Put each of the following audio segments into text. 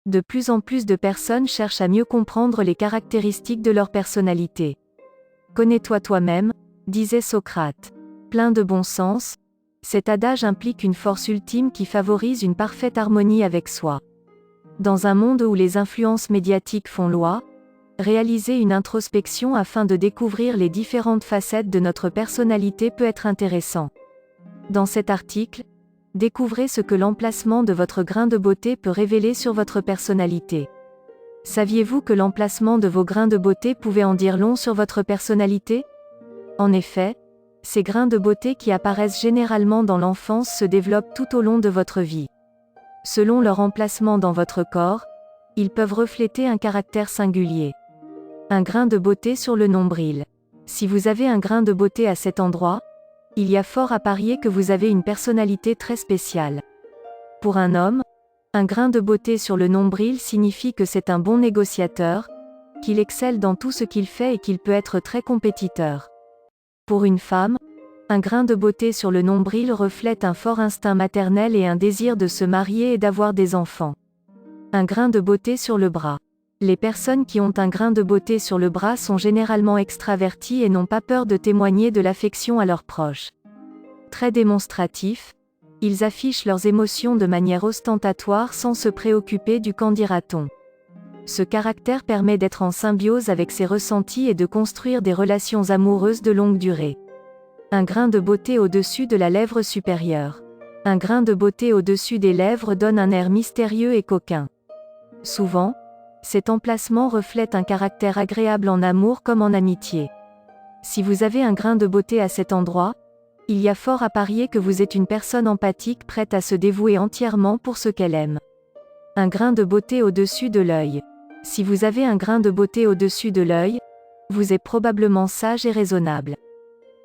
De plus en plus de personnes cherchent à mieux comprendre les caractéristiques de leur personnalité. Connais-toi toi-même, disait Socrate. Plein de bon sens, cet adage implique une force ultime qui favorise une parfaite harmonie avec soi. Dans un monde où les influences médiatiques font loi, réaliser une introspection afin de découvrir les différentes facettes de notre personnalité peut être intéressant. Dans cet article, découvrez ce que l'emplacement de votre grain de beauté peut révéler sur votre personnalité. Saviez-vous que l'emplacement de vos grains de beauté pouvait en dire long sur votre personnalité? En effet, ces grains de beauté qui apparaissent généralement dans l'enfance se développent tout au long de votre vie. Selon leur emplacement dans votre corps, ils peuvent refléter un caractère singulier. Un grain de beauté sur le nombril. Si vous avez un grain de beauté à cet endroit, il y a fort à parier que vous avez une personnalité très spéciale. Pour un homme, un grain de beauté sur le nombril signifie que c'est un bon négociateur, qu'il excelle dans tout ce qu'il fait et qu'il peut être très compétiteur. Pour une femme, un grain de beauté sur le nombril reflète un fort instinct maternel et un désir de se marier et d'avoir des enfants. Un grain de beauté sur le bras. Les personnes qui ont un grain de beauté sur le bras sont généralement extraverties et n'ont pas peur de témoigner de l'affection à leurs proches. Très démonstratifs, ils affichent leurs émotions de manière ostentatoire sans se préoccuper du qu'en dira-t-on. Ce caractère permet d'être en symbiose avec ses ressentis et de construire des relations amoureuses de longue durée. Un grain de beauté au-dessus de la lèvre supérieure. Un grain de beauté au-dessus des lèvres donne un air mystérieux et coquin. Souvent, cet emplacement reflète un caractère agréable en amour comme en amitié. Si vous avez un grain de beauté à cet endroit, il y a fort à parier que vous êtes une personne empathique prête à se dévouer entièrement pour ce qu'elle aime. Un grain de beauté au-dessus de l'œil. Si vous avez un grain de beauté au-dessus de l'œil, vous êtes probablement sage et raisonnable.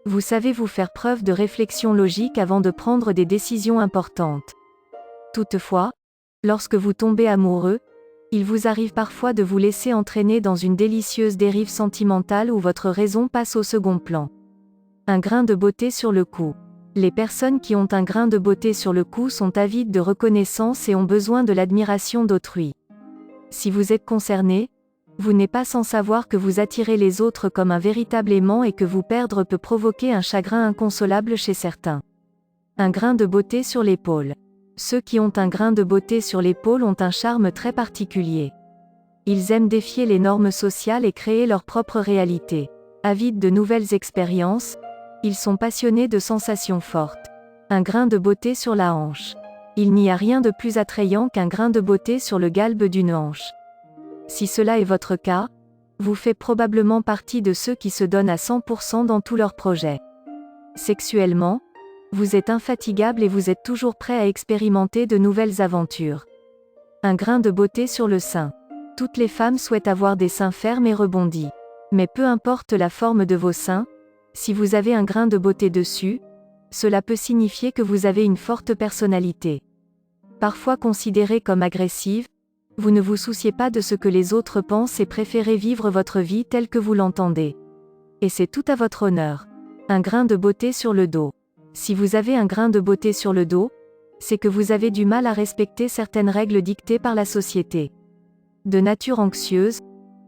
Vous savez vous faire preuve de réflexion logique avant de prendre des décisions importantes. Toutefois, lorsque vous tombez amoureux, il vous arrive parfois de vous laisser entraîner dans une délicieuse dérive sentimentale où votre raison passe au second plan. Un grain de beauté sur le cou. Les personnes qui ont un grain de beauté sur le cou sont avides de reconnaissance et ont besoin de l'admiration d'autrui. Si vous êtes concerné, vous n'êtes pas sans savoir que vous attirez les autres comme un véritable aimant et que vous perdre peut provoquer un chagrin inconsolable chez certains. Un grain de beauté sur l'épaule. Ceux qui ont un grain de beauté sur l'épaule ont un charme très particulier. Ils aiment défier les normes sociales et créer leur propre réalité. Avides de nouvelles expériences, ils sont passionnés de sensations fortes. Un grain de beauté sur la hanche. Il n'y a rien de plus attrayant qu'un grain de beauté sur le galbe d'une hanche. Si cela est votre cas, vous faites probablement partie de ceux qui se donnent à 100% dans tous leurs projets. Sexuellement, vous êtes infatigable et vous êtes toujours prêt à expérimenter de nouvelles aventures. Un grain de beauté sur le sein. Toutes les femmes souhaitent avoir des seins fermes et rebondis. Mais peu importe la forme de vos seins, si vous avez un grain de beauté dessus, cela peut signifier que vous avez une forte personnalité. Parfois considérée comme agressive, vous ne vous souciez pas de ce que les autres pensent et préférez vivre votre vie telle que vous l'entendez. Et c'est tout à votre honneur. Un grain de beauté sur le dos. Si vous avez un grain de beauté sur le dos, c'est que vous avez du mal à respecter certaines règles dictées par la société. De nature anxieuse,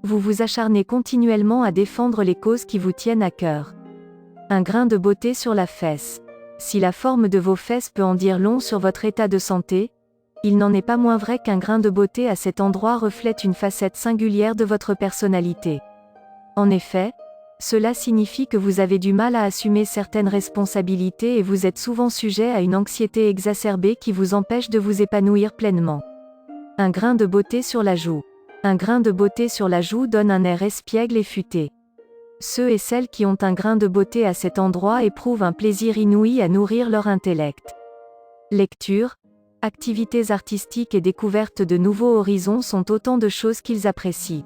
vous vous acharnez continuellement à défendre les causes qui vous tiennent à cœur. Un grain de beauté sur la fesse. Si la forme de vos fesses peut en dire long sur votre état de santé, il n'en est pas moins vrai qu'un grain de beauté à cet endroit reflète une facette singulière de votre personnalité. En effet, cela signifie que vous avez du mal à assumer certaines responsabilités et vous êtes souvent sujet à une anxiété exacerbée qui vous empêche de vous épanouir pleinement. Un grain de beauté sur la joue. Un grain de beauté sur la joue donne un air espiègle et futé. Ceux et celles qui ont un grain de beauté à cet endroit éprouvent un plaisir inouï à nourrir leur intellect. Lecture, activités artistiques et découverte de nouveaux horizons sont autant de choses qu'ils apprécient.